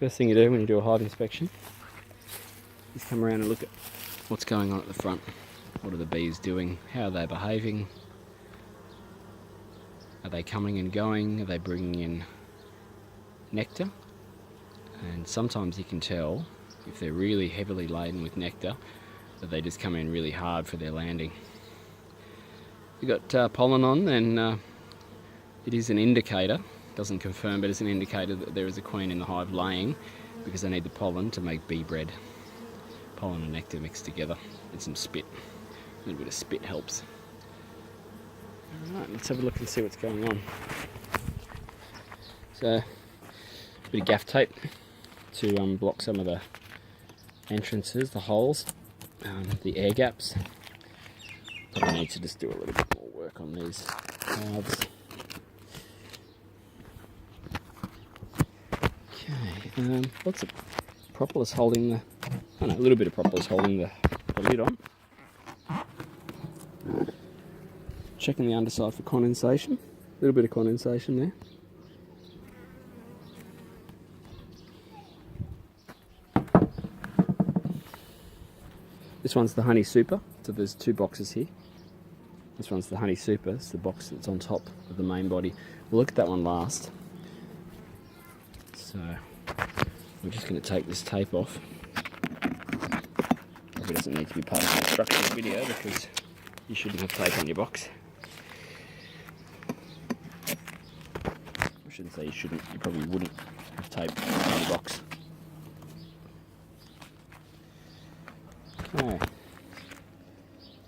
First thing you do when you do a hive inspection is come around and look at what's going on at the front. What are the bees doing? How are they behaving? Are they coming and going? Are they bringing in nectar? And sometimes you can tell if they're really heavily laden with nectar that they just come in really hard for their landing. If you've got pollen on, then it is an indicator. Doesn't confirm, but it's an indicator that there is a queen in the hive laying, because they need the pollen to make bee bread. Pollen and nectar mixed together and some spit. A little bit of spit helps. Alright, let's have a look and see what's going on. So, a bit of gaff tape to block some of the entrances, the holes, the air gaps. Probably need to just do a little bit more work on these hives. Okay, lots of propolis holding the, a little bit of propolis holding the lid on. Checking the underside for condensation. A little bit of condensation there. This one's the honey super, so there's two boxes here. This one's the honey super, it's the box that's on top of the main body. We'll look at that one last. So, we're just going to take this tape off. Probably doesn't need to be part of the instructional video because you shouldn't have tape on your box. I shouldn't say you shouldn't, you probably wouldn't have tape on your box. Okay,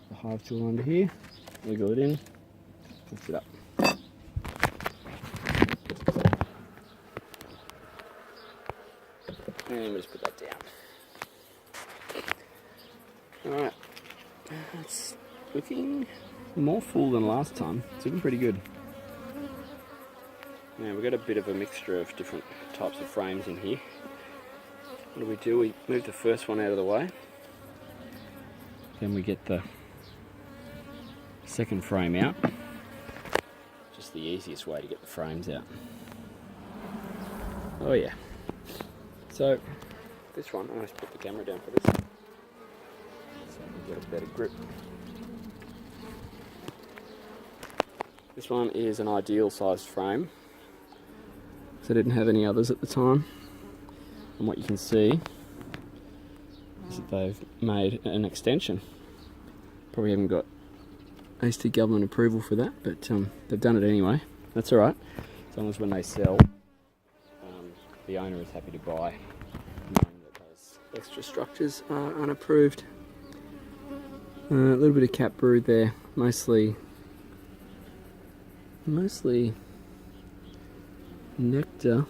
the hive tool under here, wiggle it in, lift it up. And we'll just put that down. Alright, it's looking more full than last time. It's looking pretty good. Now we've got a bit of a mixture of different types of frames in here. What do? We move the first one out of the way. Then we get the second frame out. Just the easiest way to get the frames out. Oh yeah. So, this one, I just put the camera down for this, so we get a better grip. This one is an ideal sized frame, so I didn't have any others at the time. And what you can see is that they've made an extension. Probably haven't got AST government approval for that, but they've done it anyway. That's alright, as long as when they sell, the owner is happy to buy, knowing that those extra structures are unapproved. A little bit of cap brood there, mostly nectar.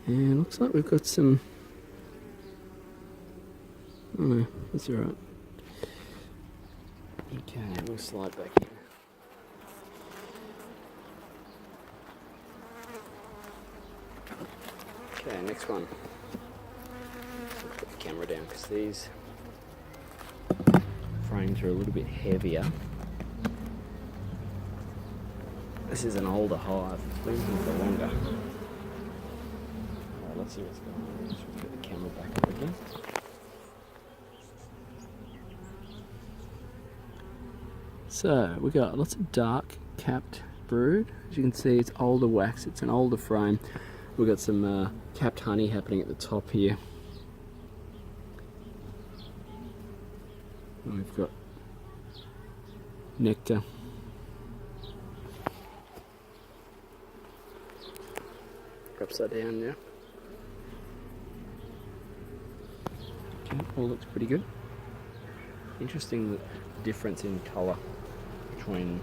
And looks like we've got some, oh no, that's alright. Okay, we'll slide back in. Okay, next one. I'll put the camera down because these frames are a little bit heavier. This is an older hive. It's been here for longer. Alright, let's see what's going on. Let's put the camera back up again. So, we've got lots of dark capped brood. As you can see, it's older wax. It's an older frame. We've got some capped honey happening at the top here. And we've got nectar. Upside down now. Okay, all looks pretty good. Interesting the difference in colour between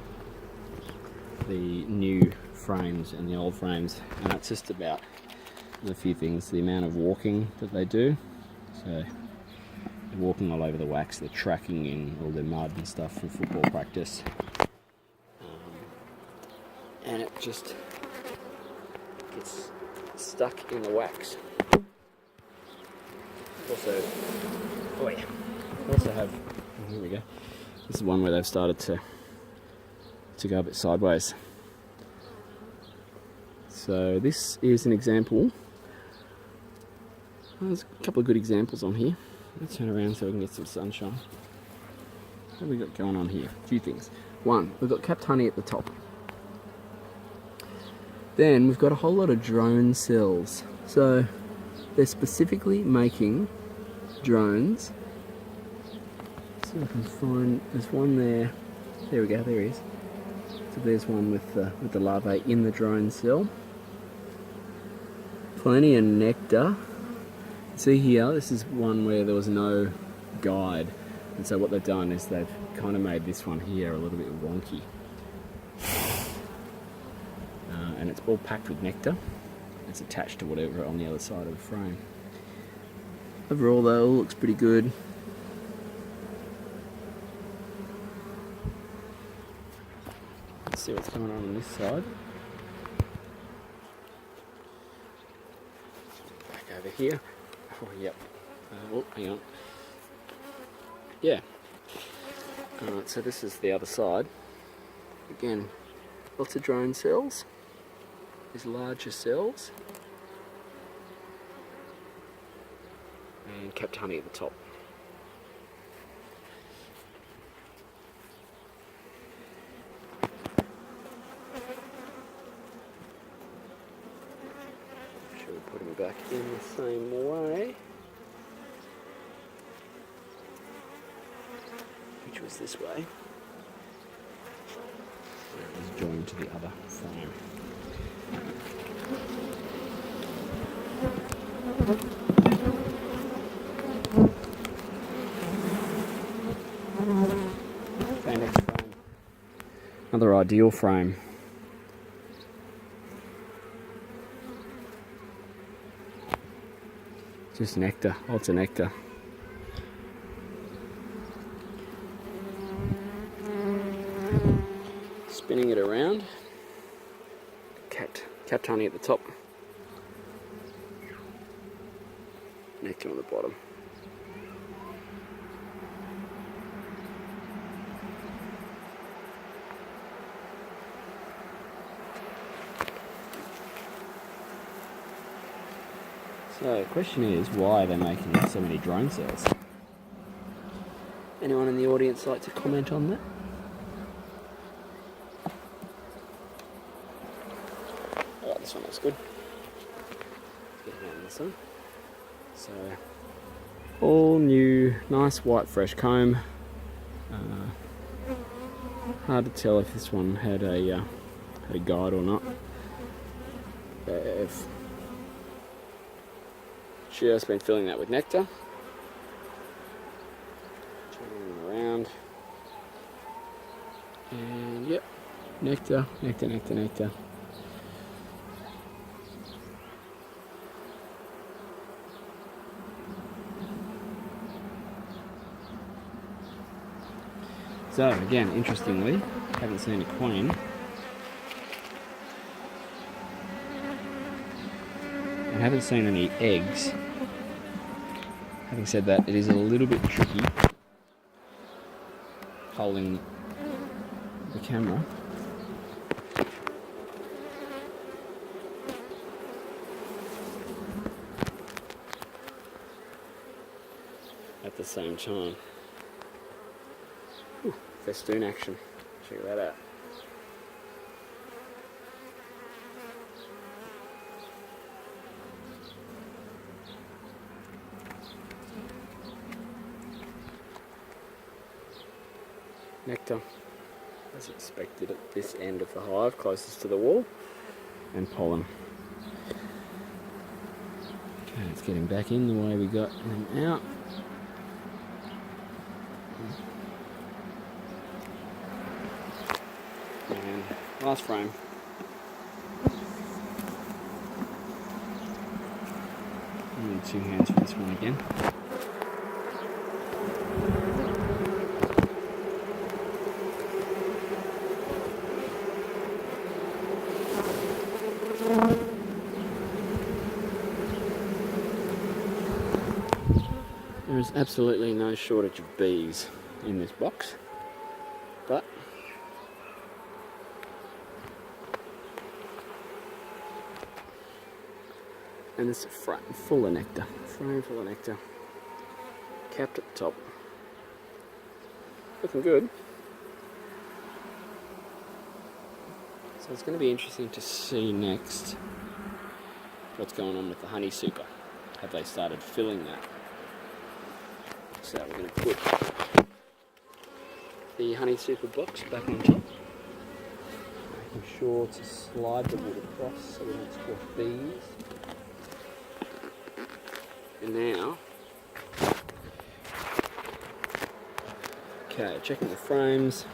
the new frames and the old frames, and that's just about a few things. The amount of walking that they do, so they're walking all over the wax, they're tracking in all their mud and stuff from football practice, and it just gets stuck in the wax. Also, oh yeah, also have, here we go, this is one where they've started to go a bit sideways. So this is an example. There's a couple of good examples on here. Let's turn around so we can get some sunshine. What have we got going on here? A few things. One, we've got capped honey at the top. Then we've got a whole lot of drone cells. So they're specifically making drones. See if I can find, there's one there. There we go, there he is. So there's one with the larvae in the drone cell. Plenty of nectar. See here, this is one where there was no guide. And so what they've done is they've kind of made this one here a little bit wonky. And it's all packed with nectar. It's attached to whatever on the other side of the frame. Overall though, it looks pretty good. Let's see what's going on this side. Back over here. Oh, yep. Oh, hang on. Yeah. Alright, so this is the other side. Again, lots of drone cells. These larger cells. And capped honey at the top. Should we put them back in the same way? Which was this way. It was joined to the other frame. Okay, next frame. Another ideal frame. Just nectar, lots of nectar. Spinning it around. Capped honey at the top. Nectar on the bottom. So the question is, why are they making so many drone cells? Anyone in the audience like to comment on that? Alright, this one looks good. Let's get around this one. So, all new, nice white fresh comb. Hard to tell if this one had a guide or not. They've just been filling that with nectar. Turning around. And yep, nectar, nectar, nectar, nectar. So again, interestingly, haven't seen a queen. I haven't seen any eggs. Having said that, it is a little bit tricky holding the camera. At the same time. Ooh, festoon action. Check that out. Nectar, as expected at this end of the hive, closest to the wall, and pollen. Okay, let's get him back in the way we got him out. And last frame. I need 2 hands for this one again. There is absolutely no shortage of bees in this box, but And this is a frame full of nectar. Frame full of nectar. Capped at the top. Looking good. So it's going to be interesting to see next what's going on with the honey super. Have they started filling that? So we're going to put the honey super box back on top. Making sure to slide the wood across so we don't squash bees. And now, okay, checking the frames.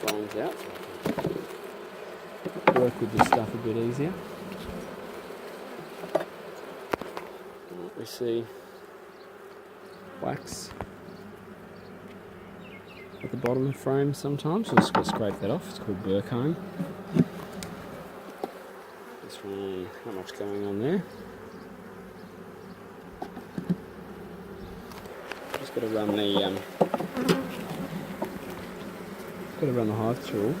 Frames out so I can work with this stuff a bit easier. We see wax at the bottom of the frame sometimes. We'll just go scrape that off. It's called burr comb. This one, not much going on there. Just got to run the hive tool.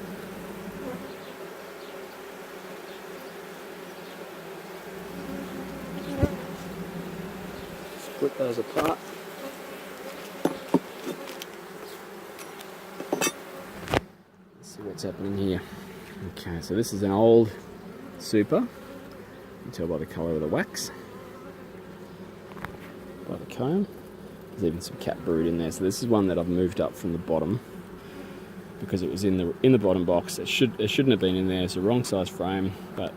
Split those apart. Let's see what's happening here. Okay, so this is an old super. You can tell by the colour of the wax, by the comb. There's even some cat brood in there. So this is one that I've moved up from the bottom because it was in the bottom box. It shouldn't have been in there. It's a wrong size frame, but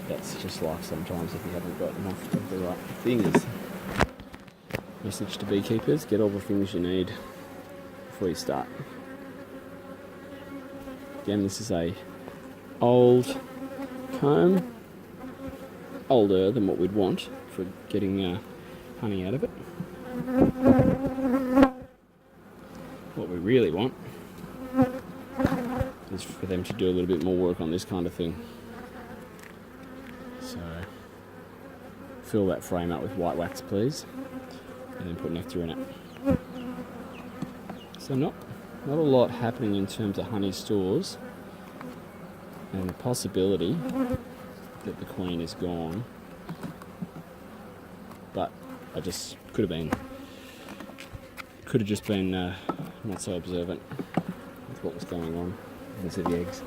that's just life sometimes if you haven't got enough of the right things. Message to beekeepers: get all the things you need before you start. Again, this is a old comb, older than what we'd want for getting honey out of it. What we really want is for them to do a little bit more work on this kind of thing. So fill that frame up with white wax, please, and then put nectar in it. So not a lot happening in terms of honey stores, and the possibility that the queen is gone, but I just could have just been not so observant with what was going on. You can see the eggs.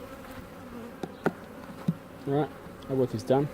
Alright, our work is done.